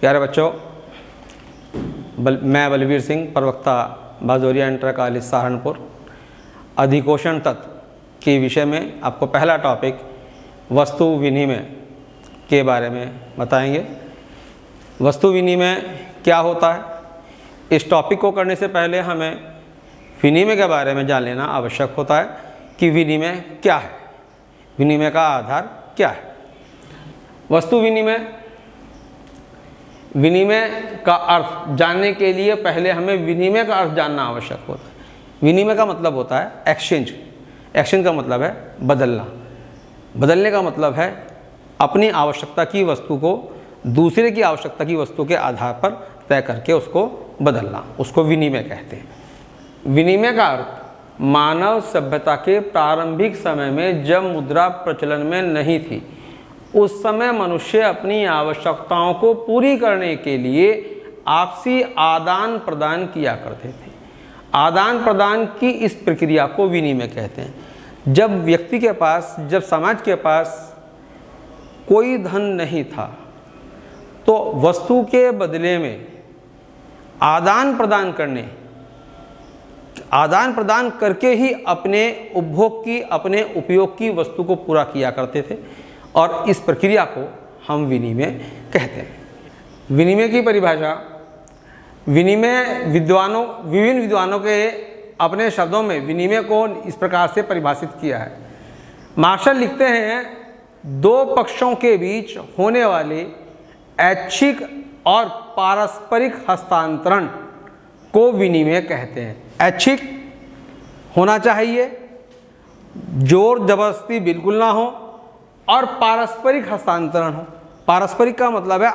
प्यारे बच्चों, मैं बलवीर सिंह, प्रवक्ता बाजोरिया इंटर कॉलेज सहारनपुर, अधिकोषण तत्व के विषय में आपको पहला टॉपिक वस्तु विनिमय के बारे में बताएंगे। वस्तु विनिमय क्या होता है, इस टॉपिक को करने से पहले हमें विनिमय के बारे में जान लेना आवश्यक होता है कि विनिमय क्या है, विनिमय का आधार क्या है। वस्तु विनिमय का अर्थ जानने के लिए पहले हमें विनिमय का अर्थ जानना आवश्यक होता है। विनिमय का मतलब होता है एक्सचेंज। एक्सचेंज का मतलब है बदलना। बदलने का मतलब है अपनी आवश्यकता की वस्तु को दूसरे की आवश्यकता की वस्तु के आधार पर तय करके उसको बदलना, उसको विनिमय कहते हैं। विनिमय का अर्थ मानव सभ्यता के प्रारंभिक समय में जब मुद्रा प्रचलन में नहीं थी, उस समय मनुष्य अपनी आवश्यकताओं को पूरी करने के लिए आपसी आदान प्रदान किया करते थे। आदान प्रदान की इस प्रक्रिया को विनिमय कहते हैं। जब व्यक्ति के पास, जब समाज के पास कोई धन नहीं था, तो वस्तु के बदले में आदान प्रदान करके ही अपने उपभोग की, अपने उपयोग की वस्तु को पूरा किया करते थे, और इस प्रक्रिया को हम विनिमय कहते हैं। विनिमय की परिभाषा विभिन्न विद्वानों के अपने शब्दों में विनिमय को इस प्रकार से परिभाषित किया है। मार्शल लिखते हैं, दो पक्षों के बीच होने वाले ऐच्छिक और पारस्परिक हस्तांतरण को विनिमय कहते हैं। ऐच्छिक होना चाहिए, जोर जबरदस्ती बिल्कुल ना हो, और पारस्परिक हस्तांतरण हो। पारस्परिक का मतलब है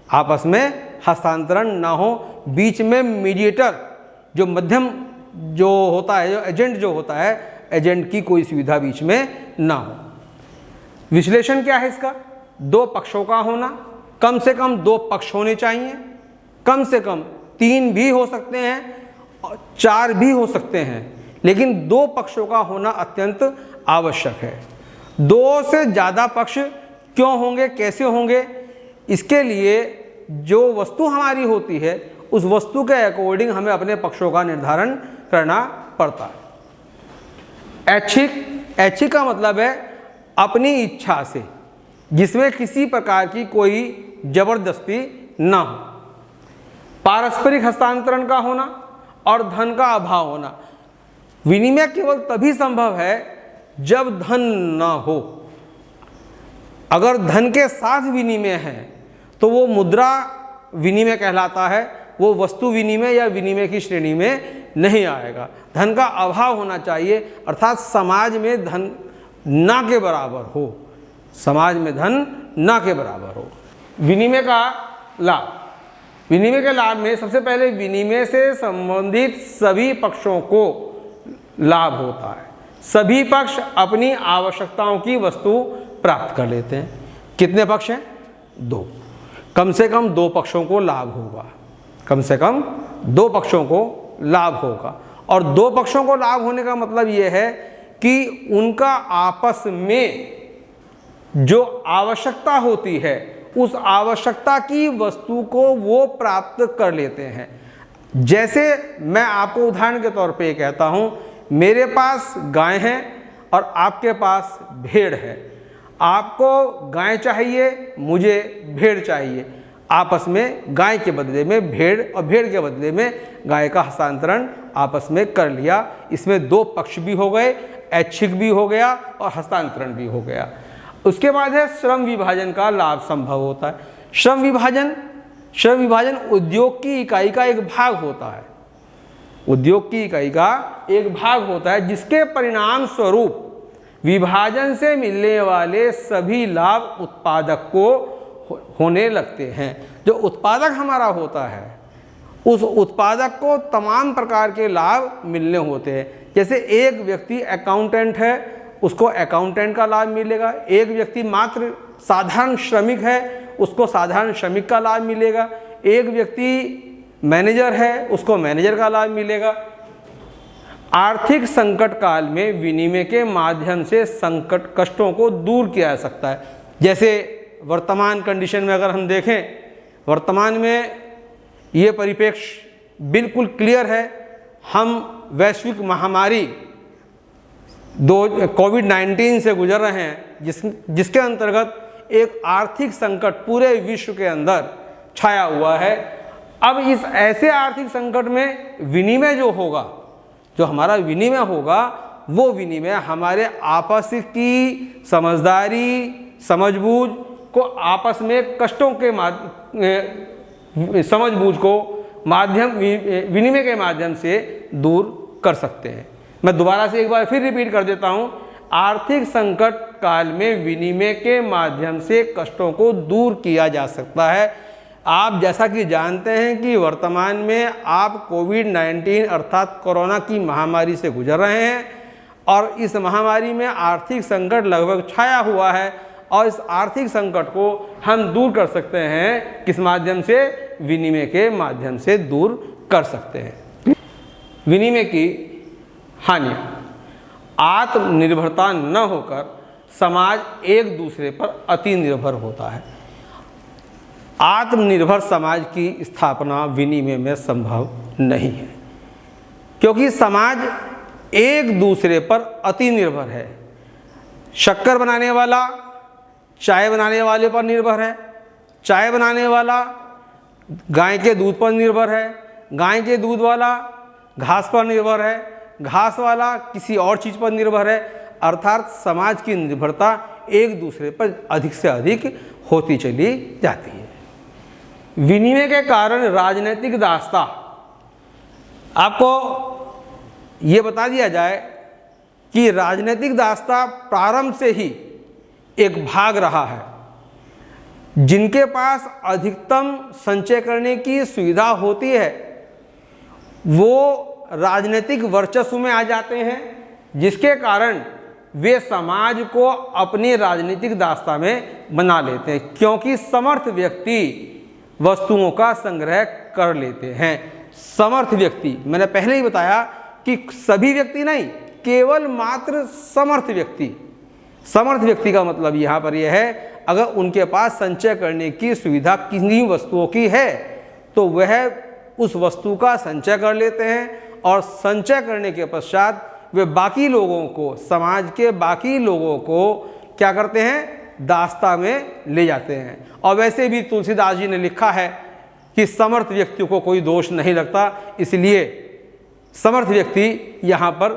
आपस में हस्तांतरण ना हो, बीच में मीडिएटर जो मध्यम जो होता है, जो एजेंट जो होता है, एजेंट की कोई सुविधा बीच में ना हो। विश्लेषण क्या है इसका? दो पक्षों का होना, कम से कम दो पक्ष होने चाहिए, कम से कम 3 भी हो सकते हैं और 4 भी हो सकते हैं, लेकिन दो पक्षों का होना अत्यंत आवश्यक है। 2 से ज़्यादा पक्ष क्यों होंगे, कैसे होंगे? इसके लिए जो वस्तु हमारी होती है, उस वस्तु के अकॉर्डिंग हमें अपने पक्षों का निर्धारण करना पड़ता है। ऐच्छिक का मतलब है अपनी इच्छा से, जिसमें किसी प्रकार की कोई जबरदस्ती ना हो। पारस्परिक हस्तांतरण का होना और धन का अभाव होना। विनिमय केवल तभी संभव है जब धन ना हो। अगर धन के साथ विनिमय है तो वो मुद्रा विनिमय कहलाता है, वो वस्तु विनिमय या विनिमय की श्रेणी में नहीं आएगा। धन का अभाव होना चाहिए, अर्थात समाज में धन ना के बराबर हो, समाज में धन ना के बराबर हो। विनिमय का लाभ, विनिमय के लाभ में सबसे पहले विनिमय से संबंधित सभी पक्षों को लाभ होता है। सभी पक्ष अपनी आवश्यकताओं की वस्तु प्राप्त कर लेते हैं। कितने पक्ष हैं? 2। कम से कम 2 पक्षों को लाभ होगा, कम से कम 2 पक्षों को लाभ होगा। और 2 पक्षों को लाभ होने का मतलब ये है कि उनका आपस में जो आवश्यकता होती है, उस आवश्यकता की वस्तु को वो प्राप्त कर लेते हैं। जैसे मैं आपको उदाहरण के तौर पे कहता हूँ, मेरे पास गाय है और आपके पास भेड़ है। आपको गाय चाहिए, मुझे भेड़ चाहिए। आपस में गाय के बदले में भेड़ और भेड़ के बदले में गाय का हस्तांतरण आपस में कर लिया। इसमें 2 पक्ष भी हो गए, ऐच्छिक भी हो गया और हस्तांतरण भी हो गया। उसके बाद है श्रम विभाजन का लाभ संभव होता है। श्रम विभाजन उद्योग की इकाई का एक भाग होता है। उद्योग की इकाई का एक भाग होता है, जिसके परिणाम स्वरूप विभाजन से मिलने वाले सभी लाभ उत्पादक को होने लगते हैं। जो उत्पादक हमारा होता है, उस उत्पादक को तमाम प्रकार के लाभ मिलने होते हैं। जैसे एक व्यक्ति अकाउंटेंट है, उसको अकाउंटेंट का लाभ मिलेगा। एक व्यक्ति मात्र साधारण श्रमिक है, उसको साधारण श्रमिक का लाभ मिलेगा। एक व्यक्ति मैनेजर है, उसको मैनेजर का लाभ मिलेगा। आर्थिक संकट काल में विनिमय के माध्यम से कष्टों को दूर किया जा सकता है। जैसे वर्तमान कंडीशन में अगर हम देखें वर्तमान में ये परिप्रेक्ष्य बिल्कुल क्लियर है। हम वैश्विक महामारी कोविड-19 से गुजर रहे हैं, जिसके अंतर्गत एक आर्थिक संकट पूरे विश्व के अंदर छाया हुआ है। अब इस ऐसे आर्थिक संकट में विनिमय जो होगा, जो हमारा विनिमय होगा, वो विनिमय हमारे आपस की समझदारी, समझबूझ को, आपस में कष्टों के समझबूझ को विनिमय के माध्यम से दूर कर सकते हैं। मैं दोबारा से एक बार फिर रिपीट कर देता हूं, आर्थिक संकट काल में विनिमय के माध्यम से कष्टों को दूर किया जा सकता है। आप जैसा कि जानते हैं कि वर्तमान में आप कोविड-19 अर्थात कोरोना की महामारी से गुजर रहे हैं और इस महामारी में आर्थिक संकट लगभग छाया हुआ है और इस आर्थिक संकट को हम दूर कर सकते हैं किस माध्यम से? विनिमय के माध्यम से दूर कर सकते हैं। विनिमय की हानियाँ, आत्मनिर्भरता न होकर समाज एक दूसरे पर अति निर्भर होता है। आत्मनिर्भर समाज की स्थापना विनिमय में संभव नहीं है, क्योंकि समाज एक दूसरे पर अति निर्भर है। शक्कर बनाने वाला चाय बनाने वाले पर निर्भर है, चाय बनाने वाला गाय के दूध पर निर्भर है, गाय के दूध वाला घास पर निर्भर है, घास वाला किसी और चीज़ पर निर्भर है। अर्थात समाज की निर्भरता एक दूसरे पर अधिक से अधिक होती चली जाती है। विनिमय के कारण राजनीतिक दास्ता, आपको ये बता दिया जाए कि राजनीतिक दास्ता प्रारंभ से ही एक भाग रहा है। जिनके पास अधिकतम संचय करने की सुविधा होती है वो राजनीतिक वर्चस्व में आ जाते हैं, जिसके कारण वे समाज को अपनी राजनीतिक दास्ता में बना लेते हैं, क्योंकि समर्थ व्यक्ति वस्तुओं का संग्रह कर लेते हैं। समर्थ व्यक्ति, मैंने पहले ही बताया कि सभी व्यक्ति नहीं, केवल मात्र समर्थ व्यक्ति। समर्थ व्यक्ति का मतलब यहाँ पर यह है, अगर उनके पास संचय करने की सुविधा किन्हीं वस्तुओं की है तो वह उस वस्तु का संचय कर लेते हैं और संचय करने के पश्चात वे बाकी लोगों को, समाज के बाकी लोगों को क्या करते हैं? दास्ता में ले जाते हैं। और वैसे भी तुलसीदास जी ने लिखा है कि समर्थ व्यक्ति को कोई दोष नहीं लगता, इसलिए समर्थ व्यक्ति यहाँ पर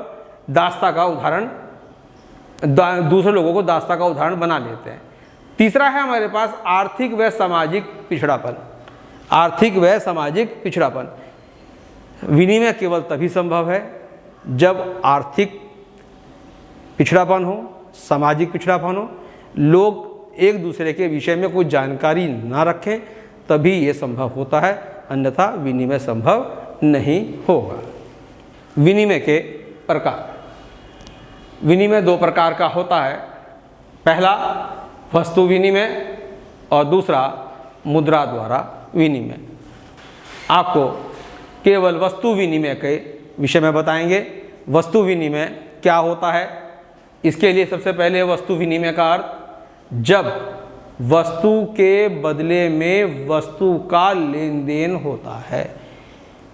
दास्ता का उदाहरण, दूसरे लोगों को दास्ता का उदाहरण बना लेते हैं। तीसरा है हमारे पास आर्थिक व सामाजिक पिछड़ापन। आर्थिक व सामाजिक पिछड़ापन, विनिमय केवल तभी संभव है जब आर्थिक पिछड़ापन हो, सामाजिक पिछड़ापन हो, लोग एक दूसरे के विषय में कोई जानकारी ना रखें, तभी ये संभव होता है, अन्यथा विनिमय संभव नहीं होगा। विनिमय के प्रकार, विनिमय दो प्रकार का होता है। पहला वस्तु विनिमय और दूसरा मुद्रा द्वारा विनिमय। आपको केवल वस्तु विनिमय के विषय में बताएंगे। वस्तु विनिमय क्या होता है, इसके लिए सबसे पहले वस्तु विनिमय का अर्थ, जब वस्तु के बदले में वस्तु का लेन देन होता है।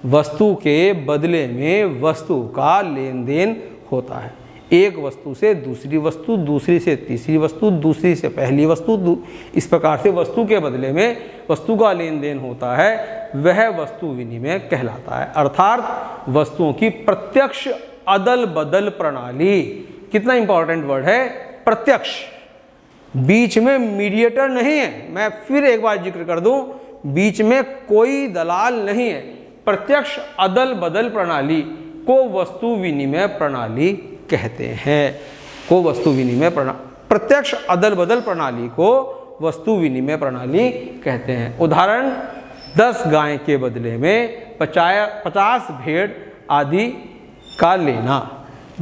वस्तु के बदले में वस्तु का लेन देन होता है। एक वस्तु से दूसरी वस्तु, दूसरी से तीसरी वस्तु, दूसरी से पहली वस्तु, इस प्रकार से वस्तु के बदले में वस्तु का लेन देन होता है, वह वस्तु विनिमय कहलाता है। अर्थात वस्तुओं की प्रत्यक्ष अदल बदल प्रणाली। कितना इंपॉर्टेंट वर्ड है, प्रत्यक्ष। बीच में मीडिएटर नहीं है, मैं फिर एक बार जिक्र कर दूं, बीच में कोई दलाल नहीं है। प्रत्यक्ष अदल बदल प्रणाली को वस्तु विनिमय प्रणाली कहते हैं। को वस्तु विनिमय प्रत्यक्ष अदल बदल प्रणाली को वस्तु विनिमय प्रणाली कहते हैं। उदाहरण, 10 गाय के बदले में 50 भेड़ आदि का लेना।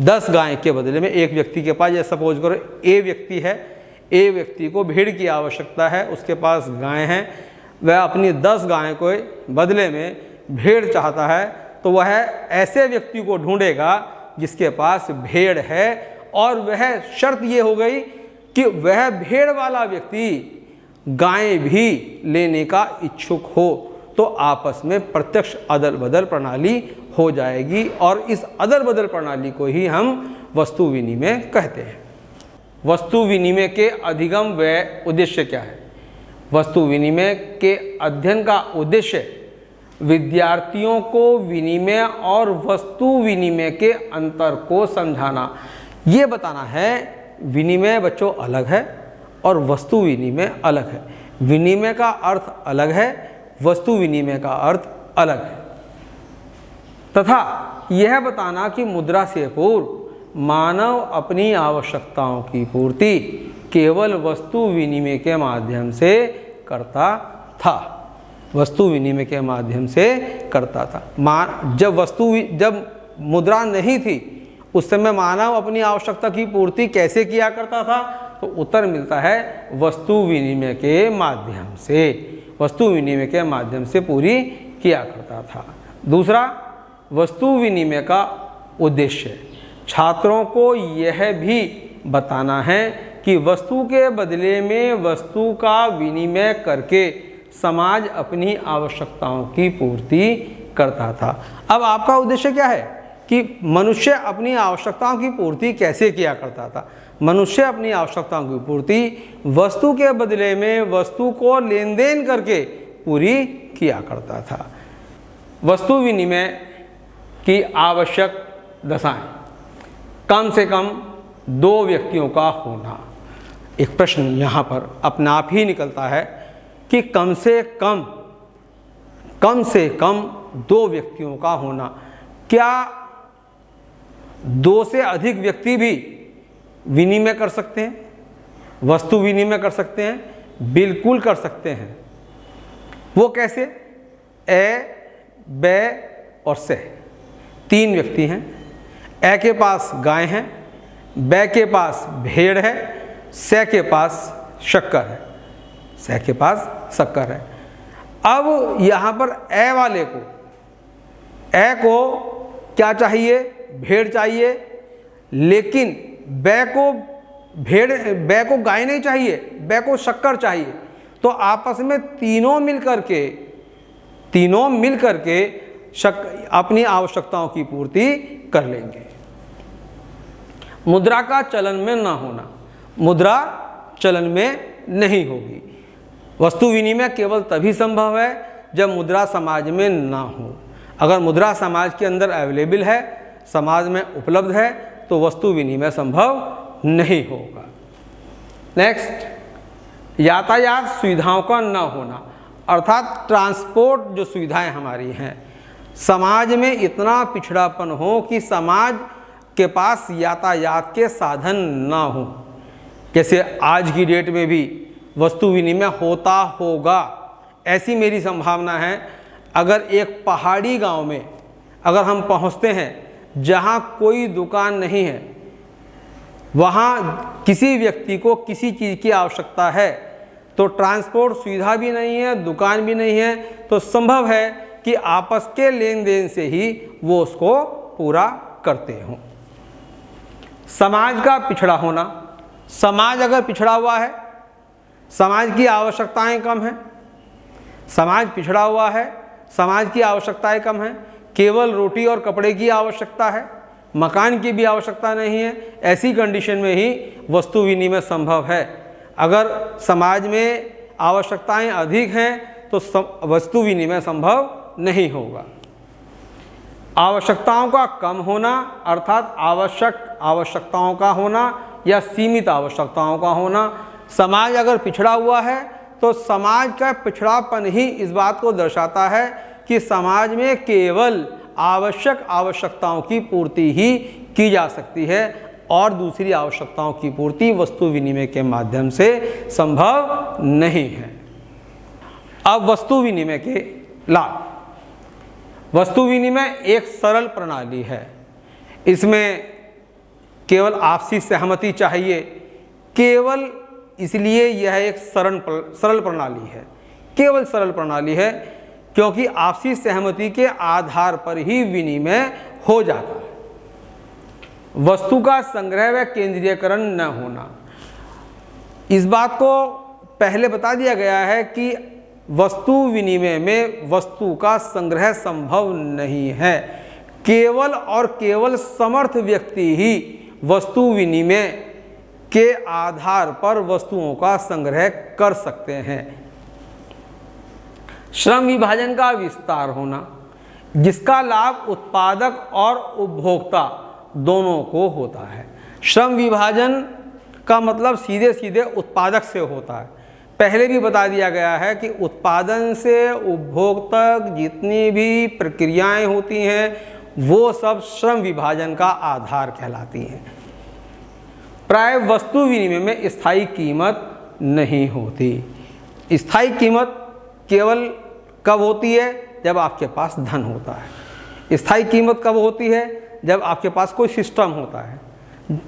10 गाय के बदले में एक व्यक्ति के पास, जैसे सपोज करो ए व्यक्ति है, ए व्यक्ति को भेड़ की आवश्यकता है, उसके पास गाय हैं, वह अपनी 10 गाय को बदले में भेड़ चाहता है, तो वह ऐसे व्यक्ति को ढूंढेगा जिसके पास भेड़ है, और वह शर्त ये हो गई कि वह भेड़ वाला व्यक्ति गायें भी लेने का इच्छुक हो तो आपस में प्रत्यक्ष अदल बदल प्रणाली हो जाएगी और इस अदल बदल प्रणाली को ही हम वस्तु विनिमय कहते हैं। वस्तु विनिमय के अधिगम व उद्देश्य क्या है? वस्तु विनिमय के अध्ययन का उद्देश्य विद्यार्थियों को विनिमय और वस्तु विनिमय के अंतर को समझाना, ये बताना है। विनिमय बच्चों अलग है और वस्तु विनिमय अलग है। विनिमय का अर्थ अलग है, वस्तु विनिमय का अर्थ अलग है। तथा यह बताना कि मुद्रा से पूर्व मानव अपनी आवश्यकताओं की पूर्ति केवल वस्तु विनिमय के माध्यम से करता था। वस्तु विनिमय के माध्यम से करता था। जब मुद्रा नहीं थी उस समय मानव अपनी आवश्यकता की पूर्ति कैसे किया करता था? तो उत्तर मिलता है वस्तु विनिमय के माध्यम से। वस्तु विनिमय के माध्यम से पूरी किया करता था। दूसरा, वस्तु विनिमय का उद्देश्य छात्रों को यह भी बताना है कि वस्तु के बदले में वस्तु का विनिमय करके समाज अपनी आवश्यकताओं की पूर्ति करता था। अब आपका उद्देश्य क्या है कि मनुष्य अपनी आवश्यकताओं की पूर्ति कैसे किया करता था? मनुष्य अपनी आवश्यकताओं की पूर्ति वस्तु के बदले में वस्तु को लेन देन करके पूरी किया करता था। वस्तु विनिमय की आवश्यक दशाएं, कम से कम 2 व्यक्तियों का होना। एक प्रश्न यहाँ पर अपने आप ही निकलता है कि कम से कम 2 व्यक्तियों का होना। क्या 2 से अधिक व्यक्ति भी विनिमय कर सकते हैं? वस्तु विनिमय कर सकते हैं? बिल्कुल कर सकते हैं। वो कैसे? ए, बे और से 3 व्यक्ति हैं। ए के पास गाय है, बे के पास भेड़ है, से के पास शक्कर है। से के पास शक्कर है। अब यहाँ पर ए वाले को, ए को क्या चाहिए? भेड़ चाहिए। लेकिन बे को गाय नहीं चाहिए, बे को शक्कर चाहिए। तो आपस में तीनों मिलकर के अपनी आवश्यकताओं की पूर्ति कर लेंगे। मुद्रा का चलन में न होना, मुद्रा चलन में नहीं होगी। वस्तु विनिमय केवल तभी संभव है जब मुद्रा समाज में ना हो। अगर मुद्रा समाज के अंदर अवेलेबल है, समाज में उपलब्ध है, तो वस्तु विनिमय संभव नहीं होगा। नेक्स्ट, यातायात सुविधाओं का न होना, अर्थात ट्रांसपोर्ट जो सुविधाएं हमारी हैं, समाज में इतना पिछड़ापन हो कि समाज के पास यातायात के साधन ना हो। जैसे आज की डेट में भी वस्तु विनिमय होता होगा, ऐसी मेरी संभावना है। अगर एक पहाड़ी गांव में अगर हम पहुंचते हैं जहां कोई दुकान नहीं है, वहां किसी व्यक्ति को किसी चीज़ की आवश्यकता है, तो ट्रांसपोर्ट सुविधा भी नहीं है, दुकान भी नहीं है, तो संभव है कि आपस के लेन देन से ही वो उसको पूरा करते हों। समाज का पिछड़ा होना, समाज अगर पिछड़ा हुआ है, समाज की आवश्यकताएं कम हैं, समाज पिछड़ा हुआ है, समाज की आवश्यकताएं कम हैं, केवल रोटी और कपड़े की आवश्यकता है, मकान की भी आवश्यकता नहीं है, ऐसी कंडीशन में ही वस्तु विनिमय संभव है। अगर समाज में आवश्यकताएं अधिक हैं तो वस्तु विनिमय संभव नहीं होगा। आवश्यकताओं का कम होना, अर्थात आवश्यकताओं का होना या सीमित आवश्यकताओं का होना। समाज अगर पिछड़ा हुआ है तो समाज का पिछड़ापन ही इस बात को दर्शाता है कि समाज में केवल आवश्यकताओं की पूर्ति ही की जा सकती है और दूसरी आवश्यकताओं की पूर्ति वस्तु विनिमय के माध्यम से संभव नहीं है। अब वस्तु विनिमय के लाभ। वस्तु विनिमय एक सरल प्रणाली है, इसमें केवल आपसी सहमति चाहिए। केवल इसलिए यह एक सरल प्रणाली है, केवल सरल प्रणाली है क्योंकि आपसी सहमति के आधार पर ही विनिमय हो जाता है। वस्तु का संग्रह व केंद्रीयकरण न होना, इस बात को पहले बता दिया गया है कि वस्तु विनिमय में वस्तु का संग्रह संभव नहीं है। केवल और केवल समर्थ व्यक्ति ही वस्तु विनिमय के आधार पर वस्तुओं का संग्रह कर सकते हैं। श्रम विभाजन का विस्तार होना, जिसका लाभ उत्पादक और उपभोक्ता दोनों को होता है। श्रम विभाजन का मतलब सीधे सीधे उत्पादक से होता है। पहले भी बता दिया गया है कि उत्पादन से उपभोग तक जितनी भी प्रक्रियाएं होती हैं वो सब श्रम विभाजन का आधार कहलाती हैं। प्राय वस्तु विनिमय में स्थायी कीमत नहीं होती। स्थायी कीमत केवल कब होती है? जब आपके पास धन होता है। स्थायी कीमत कब होती है? जब आपके पास कोई सिस्टम होता है,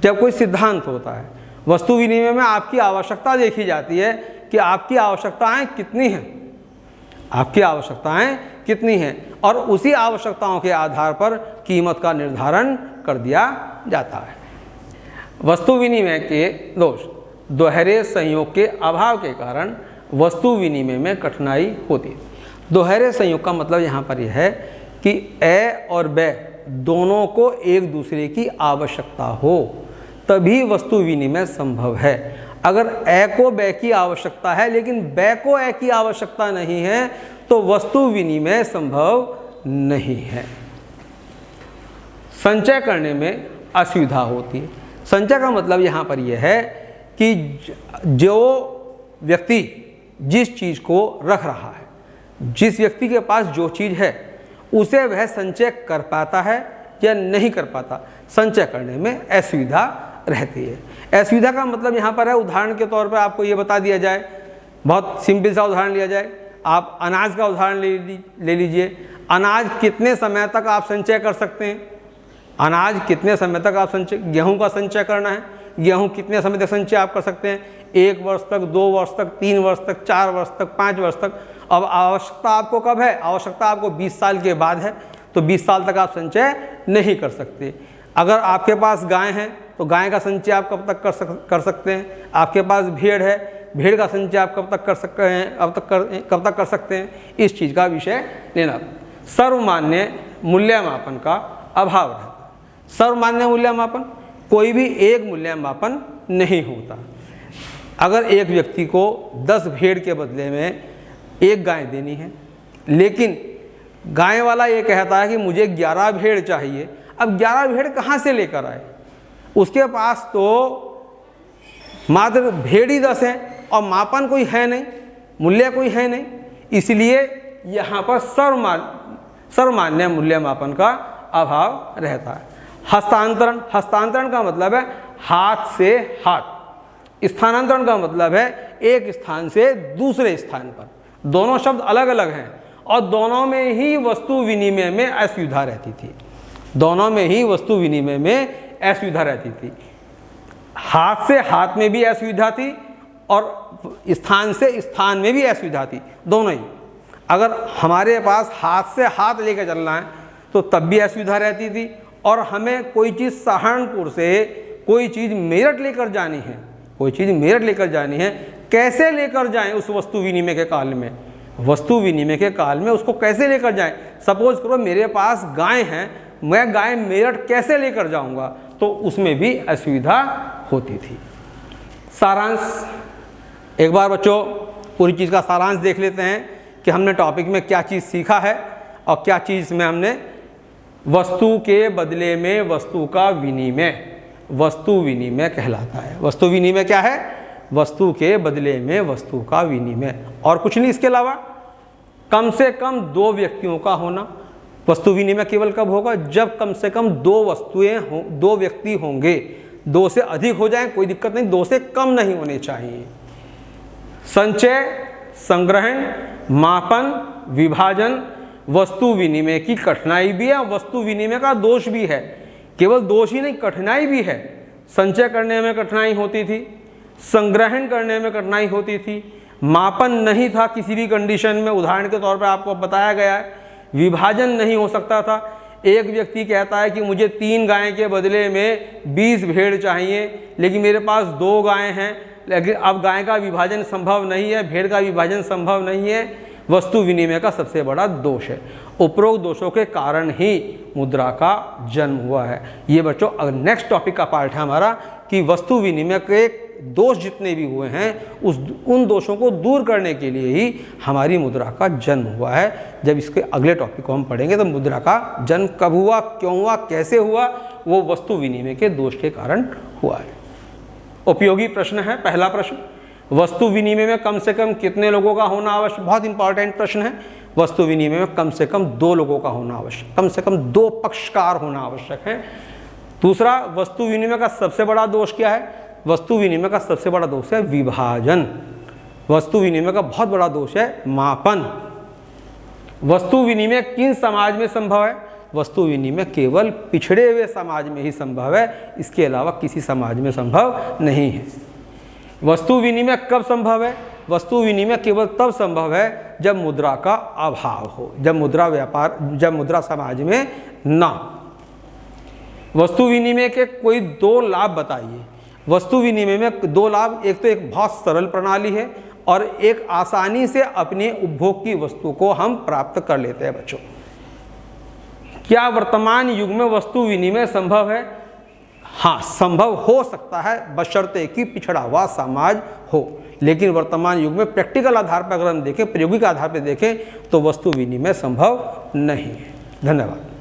जब कोई सिद्धांत होता है। वस्तु विनिमय में आपकी आवश्यकता देखी जाती है कि आपकी आवश्यकताएं कितनी हैं, आपकी आवश्यकताएं कितनी हैं, और उसी आवश्यकताओं के आधार पर कीमत का निर्धारण कर दिया जाता है। वस्तु विनिमय के दोष, दोहरे संयोग के अभाव के कारण वस्तु विनिमय में कठिनाई होती है। दोहरे संयोग का मतलब यहाँ पर यह है कि ए और बे दोनों को एक दूसरे की आवश्यकता हो, तभी वस्तु विनिमय संभव है। अगर ए को बे की आवश्यकता है लेकिन बे को ए की आवश्यकता नहीं है तो वस्तु विनिमय संभव नहीं है। संचय करने में असुविधा होती है। संचय का मतलब यहाँ पर यह है कि जो व्यक्ति जिस चीज़ को रख रहा है, जिस व्यक्ति के पास जो चीज़ है उसे वह संचय कर पाता है या नहीं कर पाता। संचय करने में असुविधा रहती है। असुविधा का मतलब यहाँ पर है, उदाहरण के तौर पर आपको ये बता दिया जाए, बहुत सिंपल सा उदाहरण लिया जाए। आप अनाज का उदाहरण ले लीजिए। अनाज कितने समय तक आप संचय कर सकते हैं? अनाज कितने समय तक आप संचय, गेहूं का संचय करना है, गेहूं कितने समय तक संचय आप कर सकते हैं? 1 वर्ष तक, 2 वर्ष तक, 3 वर्ष तक, 4 वर्ष तक, 5 वर्ष तक। अब आवश्यकता आपको कब है? आवश्यकता आपको 20 साल के बाद है, तो 20 साल तक आप संचय नहीं कर सकते। अगर आपके पास गाय है तो गाय का संचय आप कब तक कर सकते हैं? आपके पास भेड़ है, भेड़ का संचय आप कब तक कर सकते हैं? कब तक कर सकते हैं? इस चीज़ का विषय लेना। सर्वमान्य मूल्यमापन का अभाव रहता है। सर्वमान्य मूल्यमापन, कोई भी एक मूल्यमापन नहीं होता। अगर एक व्यक्ति को 10 भेड़ के बदले में 1 गाय देनी है, लेकिन गाय वाला ये कहता है कि मुझे 11 भेड़ चाहिए, अब 11 भेड़ कहाँ से लेकर आए? उसके पास तो मात्र भेड़ ही 10 हैं और मापन कोई है नहीं, मूल्य कोई है नहीं। इसलिए यहाँ पर सर्वमान्य मूल्य मापन का अभाव रहता है। हस्तांतरण, हस्तांतरण का मतलब है हाथ से हाथ। स्थानांतरण का मतलब है एक स्थान से दूसरे स्थान पर। दोनों शब्द अलग अलग हैं और दोनों में ही वस्तु विनिमय में असुविधा रहती थी। दोनों में ही वस्तु विनिमय में असुविधा रहती थी। हाथ से हाथ में भी असुविधा थी और स्थान से स्थान में भी असुविधा थी, दोनों ही। अगर हमारे पास हाथ से हाथ लेकर चलना है तो तब भी असुविधा रहती थी, और हमें कोई चीज़ सहारनपुर से कोई चीज़ मेरठ लेकर जानी है, कोई चीज़ मेरठ लेकर जानी है, कैसे लेकर जाएं उस वस्तु विनिमय के काल में? वस्तु विनिमय के काल में उसको कैसे लेकर जाएं? सपोज करो मेरे पास गाय हैं, मैं गाय मेरठ कैसे लेकर जाऊंगा? तो उसमें भी असुविधा होती थी। सारांश, एक बार बच्चों पूरी चीज़ का सारांश देख लेते हैं कि हमने टॉपिक में क्या चीज़ सीखा है और क्या चीज़ में हमने वस्तु के बदले में वस्तु का विनिमय, वस्तु विनिमय कहलाता है। वस्तु विनिमय क्या है? वस्तु के बदले में वस्तु का विनिमय, और कुछ नहीं इसके अलावा। कम से कम 2 व्यक्तियों का होना। वस्तु विनिमय केवल कब होगा? जब कम से कम 2 वस्तुएं हो, 2 व्यक्ति होंगे। 2 से अधिक हो जाए कोई दिक्कत नहीं, 2 से कम नहीं होने चाहिए। संचय, संग्रहण, मापन, विभाजन, वस्तु विनिमय की कठिनाई भी है, वस्तु विनिमय का दोष भी है। केवल दोष ही नहीं, कठिनाई भी है। संचय करने में कठिनाई होती थी, संग्रहण करने में कठिनाई होती थी, मापन नहीं था किसी भी कंडीशन में, उदाहरण के तौर पर आपको बताया गया है। विभाजन नहीं हो सकता था। एक व्यक्ति कहता है कि मुझे 3 गाय के बदले में 20 भेड़ चाहिए, लेकिन मेरे पास 2 गायें हैं, लेकिन अब गाय का विभाजन संभव नहीं है, भेड़ का विभाजन संभव नहीं है। वस्तु विनिमय का सबसे बड़ा दोष है। उपरोक्त दोषों के कारण ही मुद्रा का जन्म हुआ है। ये बच्चों अगर नेक्स्ट टॉपिक का पार्ट है हमारा कि वस्तु विनिमय के दोष जितने भी हुए हैं उन दोषों को दूर करने के लिए ही हमारी मुद्रा का जन्म हुआ है। जब इसके अगले टॉपिक को हम पढ़ेंगे तो मुद्रा का जन्म कब हुआ, क्यों हुआ, कैसे हुआ, वो वस्तु विनिमय के दोष के कारण हुआ है। उपयोगी प्रश्न है पहला प्रश्न, वस्तु विनिमय में कम से कम कितने लोगों का होना आवश्यक। बहुत इंपॉर्टेंट प्रश्न है। वस्तु विनिमय में कम से कम 2 लोगों का होना आवश्यक, कम से कम 2 पक्षकार होना आवश्यक है। दूसरा, वस्तु विनिमय का सबसे बड़ा दोष क्या है। वस्तु विनिमय का सबसे बड़ा दोष है विभाजन। वस्तु विनिमय का बहुत बड़ा दोष है मापन। वस्तु विनिमय किन समाज में संभव है। वस्तु विनिमय केवल पिछड़े हुए समाज में ही संभव है, इसके अलावा किसी समाज में संभव नहीं है। वस्तु विनिमय कब संभव है। वस्तु विनिमय केवल तब संभव है जब मुद्रा का अभाव हो, जब मुद्रा समाज में ना। वस्तु विनिमय के कोई 2 लाभ बताइए। वस्तु विनिमय में 2 लाभ, एक तो एक बहुत सरल प्रणाली है और एक आसानी से अपने उपभोग की वस्तु को हम प्राप्त कर लेते हैं। बच्चों, क्या वर्तमान युग में वस्तु विनिमय संभव है। हाँ, संभव हो सकता है बशर्ते कि पिछड़ा हुआ समाज हो, लेकिन वर्तमान युग में प्रैक्टिकल आधार पर अगर हम देखें, प्रायोगिक आधार पर देखें तो वस्तु विनिमय संभव नहीं है। धन्यवाद।